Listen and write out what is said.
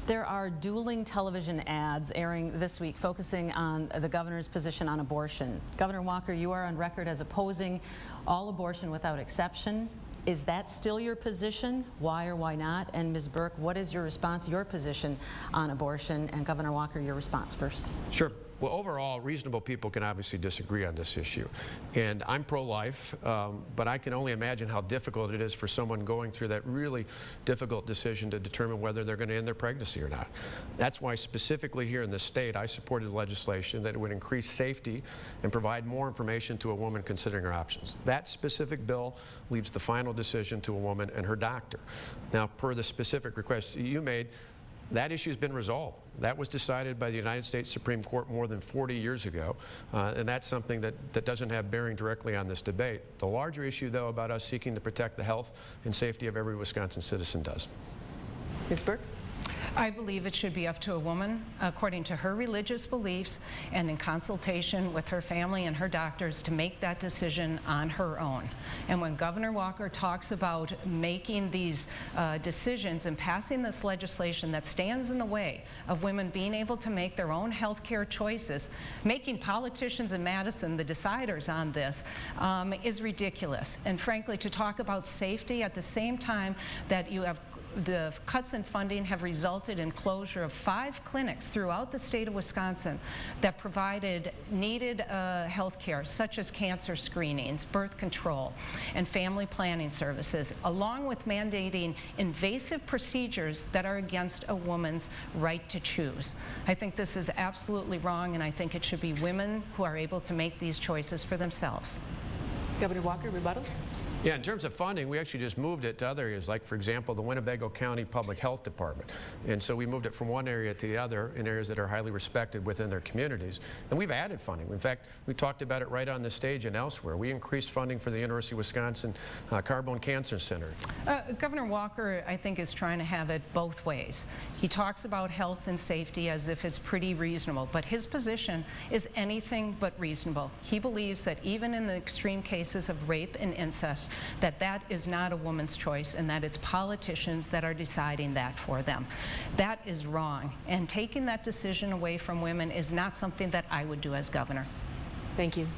There are dueling television ads airing this week focusing on the governor's position on abortion. Governor Walker, you are on record as opposing all abortion without exception. Is that still your position? Why or why not? And Ms. Burke, what is your response, your position on abortion? And Governor Walker, your response first. Sure. Well, overall, reasonable people can obviously disagree on this issue. And I'm pro-life, but I can only imagine how difficult it is for someone going through that really difficult decision to determine whether they're going to end their pregnancy or not. That's why specifically here in the state, I supported legislation that would increase safety and provide more information to a woman considering her options. That specific bill leaves the final decision to a woman and her doctor. Now, per the specific request you made, that issue has been resolved. That was decided by the United States Supreme Court more than 40 years ago, and that's something that doesn't have bearing directly on this debate. The larger issue, though, about us seeking to protect the health and safety of every Wisconsin citizen does. Ms. Burke? I believe it should be up to a woman, according to her religious beliefs and in consultation with her family and her doctors, to make that decision on her own. And when Governor Walker talks about making these decisions and passing this legislation that stands in the way of women being able to make their own health care choices, making politicians in Madison the deciders on this is ridiculous. And frankly, to talk about safety at the same time that you have the cuts in funding have resulted in closure of 5 clinics throughout the state of Wisconsin that provided needed health care, such as cancer screenings, birth control, and family planning services, along with mandating invasive procedures that are against a woman's right to choose. I think this is absolutely wrong, and I think it should be women who are able to make these choices for themselves. Governor Walker, rebuttal? Yeah, in terms of funding, we actually just moved it to other areas, like, for example, the Winnebago County Public Health Department. And so we moved it from one area to the other in areas that are highly respected within their communities. And we've added funding. In fact, we talked about it right on the stage and elsewhere. We increased funding for the University of Wisconsin Carbone Cancer Center. Governor Walker, I think, is trying to have it both ways. He talks about health and safety as if it's pretty reasonable, but his position is anything but reasonable. He believes that even in the extreme cases of rape and incest, that is not a woman's choice and that it's politicians that are deciding that for them. That is wrong, and taking that decision away from women is not something that I would do as governor. Thank you.